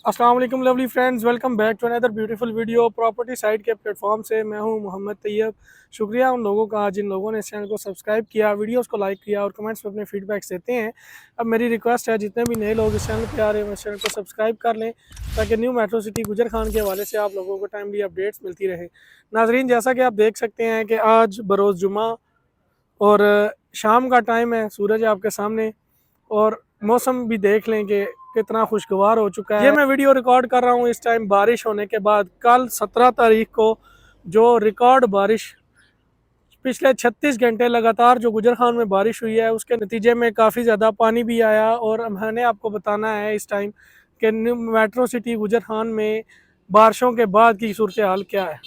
अस्सलाम वालेकुम lovely friends, welcome back to another beautiful video property site के platform से। मैं हूं मोहम्मद तैयब। शुक्रिया उन लोगों का जिन लोगों ने इस चैनल को सब्सक्राइब किया, वीडियोस को लाइक किया और कमेंट्स में अपने फीडबैक्स देते हैं। अब मेरी रिक्वेस्ट है, जितने भी नए लोग इस चैनल पे आ रहे हैं इस चैनल को सब्सक्राइब कर लें ताकि न्यू मेट्रो सिटी गुजर खान के हवाले से आप लोगों को टाइमली अपडेट्स मिलती रहे। नाजरीन, जैसा कि आप देख सकते हैं कि आज बरोज़ जुमा और शाम का टाइम है, सूरज है आपके सामने और मौसम भी देख लें कि कितना खुशगवार हो चुका है। ये मैं वीडियो रिकॉर्ड कर रहा हूँ इस टाइम बारिश होने के बाद। कल 17 तारीख को जो रिकॉर्ड बारिश पिछले 36 घंटे लगातार जो गुजर खान में बारिश हुई है, उसके नतीजे में काफ़ी ज़्यादा पानी भी आया। और मैंने आपको बताना है इस टाइम कि न्यू मेट्रो सिटी गुजर खान में बारिशों के बाद की सूरत हाल क्या है।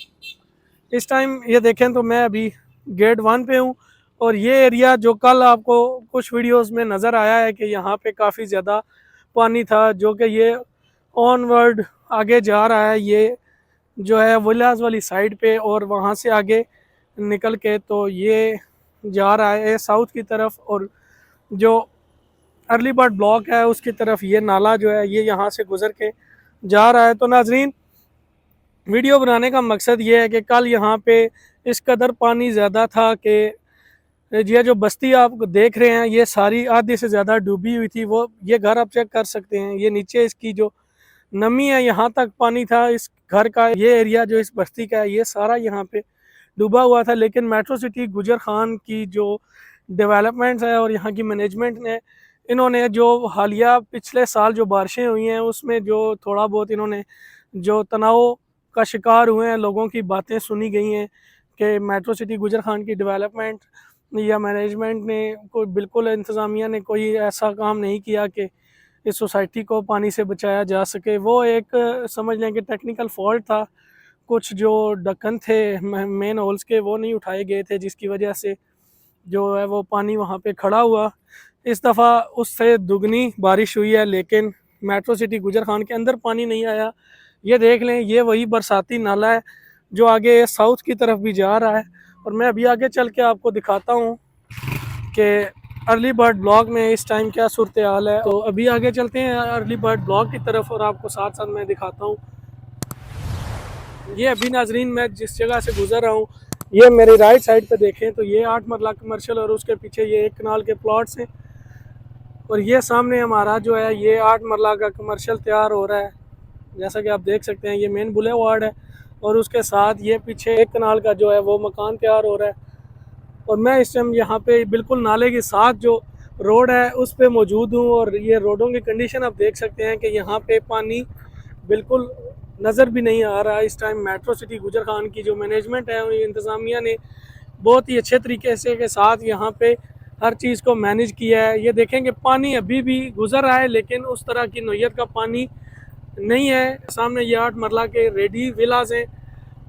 इस टाइम ये देखें तो मैं अभी गेट 1 पे हूँ और ये एरिया जो कल आपको कुछ वीडियोस में नज़र आया है कि यहाँ पे काफ़ी ज़्यादा पानी था, जो कि ये ऑनवर्ड आगे जा रहा है, ये जो है विलास वाली साइड पे, और वहाँ से आगे निकल के तो ये जा रहा है साउथ की तरफ। और जो अर्ली बर्ड ब्लॉक है उसकी तरफ ये नाला जो है ये यहाँ से गुजर के जा रहा है। तो नाजरीन, वीडियो बनाने का मकसद ये है कि कल यहाँ पे इस कदर पानी ज़्यादा था कि ये जो बस्ती आप देख रहे हैं ये सारी आधे से ज़्यादा डूबी हुई थी। वो ये घर आप चेक कर सकते हैं, ये नीचे इसकी जो नमी है यहाँ तक पानी था। इस घर का ये एरिया जो इस बस्ती का है ये सारा यहाँ पे डूबा हुआ था। लेकिन मेट्रो सिटी गुजर खान की जो डेवलपमेंट्स है और यहाँ की मैनेजमेंट ने, इन्होंने जो हालिया पिछले साल जो बारिशें हुई हैं उसमें जो थोड़ा बहुत इन्होंने जो तनाव का शिकार हुए हैं लोगों की बातें सुनी गई हैं कि मेट्रो सिटी गुजर खान की डेवलपमेंट या मैनेजमेंट ने कोई बिल्कुल इंतज़ामिया ने कोई ऐसा काम नहीं किया कि इस सोसाइटी को पानी से बचाया जा सके। वो एक समझ लें कि टेक्निकल फॉल्ट था, कुछ जो ढक्कन थे मेन होल्स के वो नहीं उठाए गए थे, जिसकी वजह से जो है वो पानी वहाँ पे खड़ा हुआ। इस दफ़ा उससे दुगनी बारिश हुई है, लेकिन मेट्रो सिटी गुजर खान के अंदर पानी नहीं आया। ये देख लें, ये वही बरसाती नाला है जो आगे साउथ की तरफ भी जा रहा है। और मैं अभी आगे चल के आपको दिखाता हूँ कि अर्ली बर्ड ब्लॉक में इस टाइम क्या सूरत हाल है। तो अभी आगे चलते हैं अर्ली बर्ड ब्लॉक की तरफ और आपको साथ साथ मैं दिखाता हूँ। ये अभी नाजरीन मैं जिस जगह से गुजर रहा हूँ, ये मेरे राइट साइड पे देखें तो ये 8 मरला कमर्शियल और उसके पीछे ये 1 कनाल के प्लॉट्स हैं। और ये सामने हमारा जो है ये 8 मरला का कमर्शियल तैयार हो रहा है, जैसा कि आप देख सकते हैं। ये मेन बुलेवार्ड है और उसके साथ ये पीछे 1 कनाल का जो है वो मकान तैयार हो रहा है। और मैं इस टाइम यहाँ पे बिल्कुल नाले के साथ जो रोड है उस पे मौजूद हूँ। और ये रोडों की कंडीशन आप देख सकते हैं कि यहाँ पे पानी बिल्कुल नज़र भी नहीं आ रहा। इस टाइम मेट्रो सिटी गुजर खान की जो मैनेजमेंट है, इंतज़ामिया ने बहुत ही अच्छे तरीके से के साथ यहाँ पे हर चीज़ को मैनेज किया है। ये देखेंगे पानी अभी भी गुजर रहा है, लेकिन उस तरह की नोयत का पानी नहीं है। सामने ये 8 मरला के रेडी विलास हैं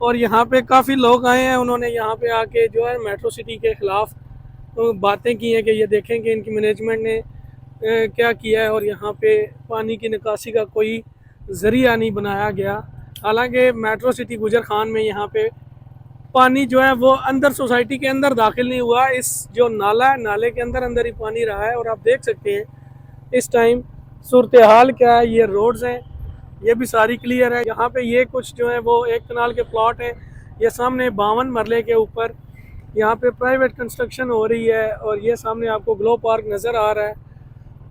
और यहाँ पे काफ़ी लोग आए हैं, उन्होंने यहाँ पे आके जो है मेट्रो सिटी के ख़िलाफ़ बातें की हैं कि ये देखें कि इनकी मैनेजमेंट ने क्या किया है और यहाँ पे पानी की निकासी का कोई ज़रिया नहीं बनाया गया। हालांकि मेट्रो सिटी गुजर खान में यहाँ पे पानी जो है वो अंदर सोसाइटी के अंदर दाखिल नहीं हुआ। इस जो नाला है नाले के अंदर अंदर ही पानी रहा है। और आप देख सकते हैं इस टाइम सूरत हाल क्या है। ये रोड्स हैं ये भी सारी क्लियर है। यहाँ पे ये कुछ जो है वो 1 कनाल के प्लॉट है। ये सामने 52 मरले के ऊपर यहाँ पे प्राइवेट कंस्ट्रक्शन हो रही है और ये सामने आपको ग्लो पार्क नज़र आ रहा है।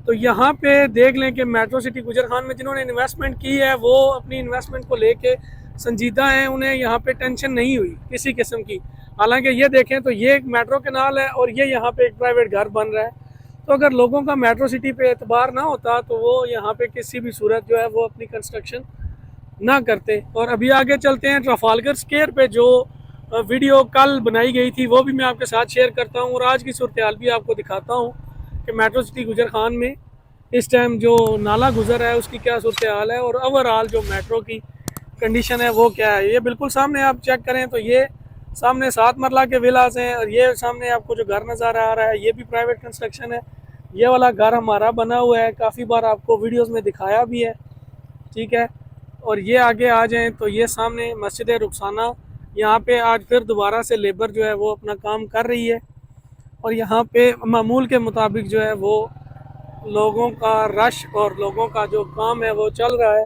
तो यहाँ पे देख लें कि मेट्रो सिटी गुजर खान में जिन्होंने इन्वेस्टमेंट की है वो अपनी इन्वेस्टमेंट को लेके संजीदा हैं, उन्हें यहाँ पे टेंशन नहीं हुई किसी किस्म की। हालांकि ये देखें तो ये एक मेट्रो कैनाल है और ये यहाँ पे एक प्राइवेट घर बन रहा है। तो अगर लोगों का मेट्रो सिटी पे एतबार ना होता तो वो यहाँ पे किसी भी सूरत जो है वो अपनी कंस्ट्रक्शन ना करते। और अभी आगे चलते हैं ट्राफालगर स्क्वायर पे जो वीडियो कल बनाई गई थी वो भी मैं आपके साथ शेयर करता हूँ और आज की सूरत हाल भी आपको दिखाता हूँ कि मेट्रो सिटी गुजर खान में इस टाइम जो नाला गुजर है उसकी क्या सूरत हाल है और ओवरऑल जो मेट्रो की कंडीशन है वो क्या है। ये बिल्कुल सामने आप चेक करें तो ये सामने 7 मरला के विलास हैं और ये सामने आपको जो घर नज़र आ रहा है ये भी प्राइवेट कंस्ट्रक्शन है। ये वाला घर हमारा बना हुआ है, काफ़ी बार आपको वीडियोस में दिखाया भी है, ठीक है। और ये आगे आ जाएं तो ये सामने मस्जिद रुखसाना, यहाँ पे आज फिर दोबारा से लेबर जो है वो अपना काम कर रही है और यहाँ पे मामूल के मुताबिक जो है वो लोगों का रश और लोगों का जो काम है वो चल रहा है।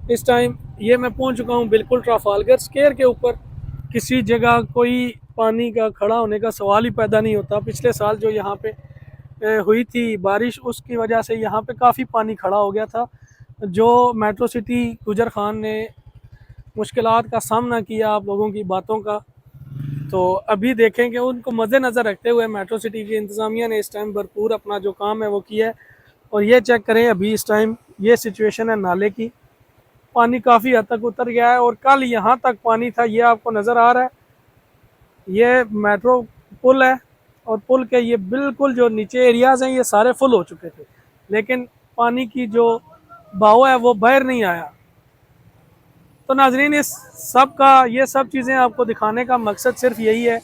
इस टाइम ये मैं पहुंच चुका हूं बिल्कुल ट्राफालगर स्क्वायर के ऊपर। किसी जगह कोई पानी का खड़ा होने का सवाल ही पैदा नहीं होता। पिछले साल जो यहाँ पे हुई थी बारिश, उसकी वजह से यहाँ पे काफ़ी पानी खड़ा हो गया था। जो मेट्रो सिटी गुजर खान ने मुश्किलात का सामना किया आप लोगों की बातों का, तो अभी देखें कि उनको मद्देनज़र रखते हुए मेट्रो सिटी की इंतज़ामिया ने इस टाइम भरपूर अपना जो काम है वो किया है। और ये चेक करें अभी इस टाइम ये सिचुएशन है नाले की, पानी काफ़ी हद तक उतर गया है और कल यहाँ तक पानी था, ये आपको नज़र आ रहा है। ये मेट्रो पुल है और पुल के ये बिल्कुल जो नीचे एरियाज़ हैं ये सारे फुल हो चुके थे, लेकिन पानी की जो बहाव है वो बाहर नहीं आया। तो नाजरीन, इस सब का ये सब चीज़ें आपको दिखाने का मकसद सिर्फ यही है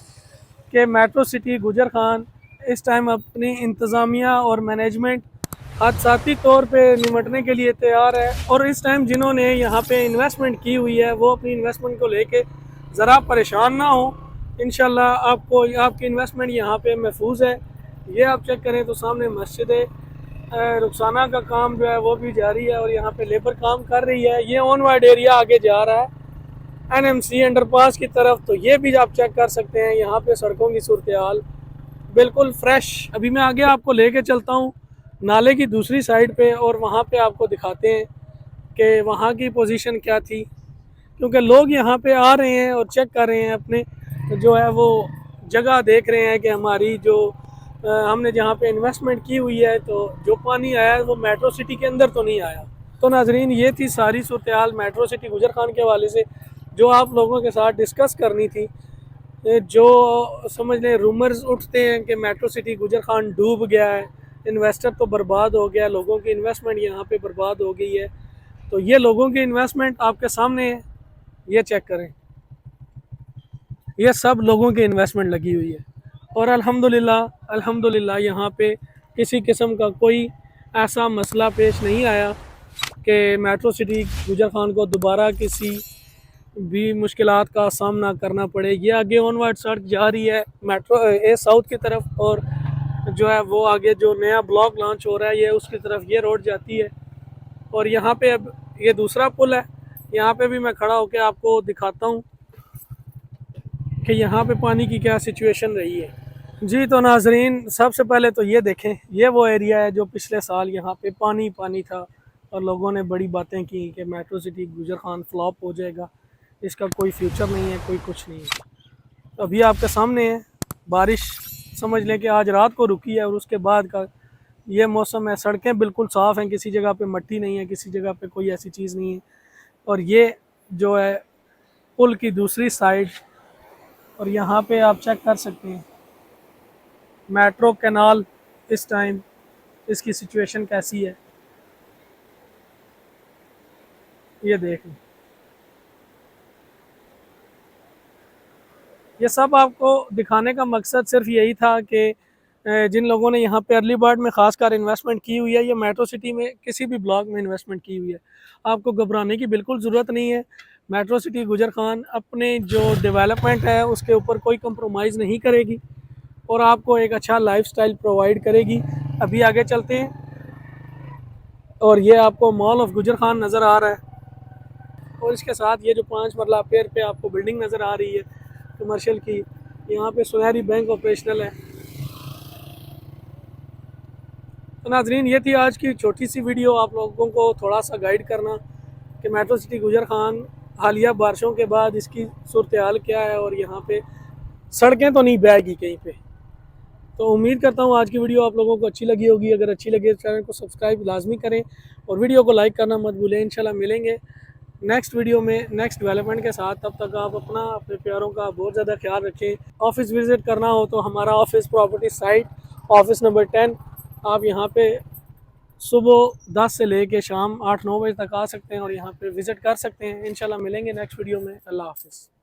कि मेट्रो सिटी गुजर खान इस टाइम अपनी इंतज़ामिया और मैनेजमेंट हादसाती तौर पे निमटने के लिए तैयार है। और इस टाइम जिन्होंने यहाँ पे इन्वेस्टमेंट की हुई है वो अपनी इन्वेस्टमेंट को लेके ज़रा परेशान ना हो। इंशाल्लाह आपको आपकी इन्वेस्टमेंट यहाँ पे महफूज है। ये आप चेक करें तो सामने मस्जिद रुखसाना का काम जो है वो भी जारी है और यहाँ पे लेबर काम कर रही है। ये ऑन वाइड एरिया आगे जा रहा है NMC अंडरपास की तरफ, तो ये भी आप चेक कर सकते हैं। यहाँ पे सड़कों की सूरत हाल बिल्कुल फ्रेश। अभी मैं आगे आपको लेके चलता हूँ नाले की दूसरी साइड पे और वहाँ पे आपको दिखाते हैं कि वहाँ की पोजीशन क्या थी, क्योंकि लोग यहाँ पे आ रहे हैं और चेक कर रहे हैं, अपने जो है वो जगह देख रहे हैं कि हमारी जो हमने जहाँ पे इन्वेस्टमेंट की हुई है तो जो पानी आया है वो मेट्रो सिटी के अंदर तो नहीं आया। तो नाजरीन, ये थी सारी सूरत हाल मेट्रो सिटी गुजर खान के हवाले से जो आप लोगों के साथ डिस्कस करनी थी। जो समझ लें रूमर्स उठते हैं कि मेट्रो सिटी गुजर खान डूब गया है, इन्वेस्टर तो बर्बाद हो गया, लोगों की इन्वेस्टमेंट यहाँ पे बर्बाद हो गई है, तो ये लोगों की इन्वेस्टमेंट आपके सामने है, ये चेक करें, ये सब लोगों की इन्वेस्टमेंट लगी हुई है। और अल्हम्दुलिल्लाह यहाँ पे किसी किस्म का कोई ऐसा मसला पेश नहीं आया कि मेट्रो सिटी गुजर खान को दोबारा किसी भी मुश्किलात का सामना करना पड़े। ये आगे ऑनवर्ड सड़क जा रही है मेट्रो ए साउथ की तरफ, और जो है वो आगे जो नया ब्लॉक लॉन्च हो रहा है ये उसकी तरफ ये रोड जाती है। और यहाँ पे अब ये दूसरा पुल है, यहाँ पे भी मैं खड़ा होकर आपको दिखाता हूँ कि यहाँ पे पानी की क्या सिचुएशन रही है। जी तो नाजरीन, सबसे पहले तो ये देखें, ये वो एरिया है जो पिछले साल यहाँ पे पानी पानी था और लोगों ने बड़ी बातें की कि मेट्रो सिटी गुजर खान फ्लॉप हो जाएगा, इसका कोई फ्यूचर नहीं है, कोई कुछ नहीं है। तो अभी आपके सामने है बारिश, समझ लें कि आज रात को रुकी है और उसके बाद का ये मौसम है। सड़कें बिल्कुल साफ़ हैं, किसी जगह पे मट्टी नहीं है, किसी जगह पे कोई ऐसी चीज़ नहीं है। और ये जो है पुल की दूसरी साइड, और यहाँ पे आप चेक कर सकते हैं मेट्रो कैनाल इस टाइम इसकी सिचुएशन कैसी है, ये देख लें। ये सब आपको दिखाने का मकसद सिर्फ यही था कि जिन लोगों ने यहाँ पे अर्ली बर्ड में ख़ासकर इन्वेस्टमेंट की हुई है, ये मेट्रो सिटी में किसी भी ब्लॉक में इन्वेस्टमेंट की हुई है, आपको घबराने की बिल्कुल ज़रूरत नहीं है। मेट्रो सिटी गुजर खान अपने जो डेवलपमेंट है उसके ऊपर कोई कंप्रोमाइज़ नहीं करेगी और आपको एक अच्छा लाइफस्टाइल प्रोवाइड करेगी। अभी आगे चलते हैं और ये आपको मॉल ऑफ गुजर खान नज़र आ रहा है और इसके साथ ये जो 5 मरला पेड़ पे आपको बिल्डिंग नज़र आ रही है कमर्शियल की, यहाँ पे सुनहरी बैंक ऑपरेशनल है। तो नाजरीन, ये थी आज की छोटी सी वीडियो, आप लोगों को थोड़ा सा गाइड करना कि मेट्रो सिटी गुजर खान हालिया बारिशों के बाद इसकी सूरत हाल क्या है और यहाँ पे सड़कें तो नहीं बहेगी कहीं पे। तो उम्मीद करता हूँ आज की वीडियो आप लोगों को अच्छी लगी होगी। अगर अच्छी लगी तो चैनल को सब्सक्राइब लाजमी करें और वीडियो को लाइक करना मत भूलें। इंशाल्लाह मिलेंगे नेक्स्ट वीडियो में नेक्स्ट डेवलपमेंट के साथ। तब तक आप अपना अपने प्यारों का बहुत ज़्यादा ख्याल रखें। ऑफिस विज़िट करना हो तो हमारा office property site office number 10, आप यहाँ पे सुबह 10 से लेके शाम 8-9 बजे तक आ सकते हैं और यहाँ पे विज़िट कर सकते हैं। इंशाल्लाह मिलेंगे नेक्स्ट वीडियो में। अल्लाह हाफ़िज़।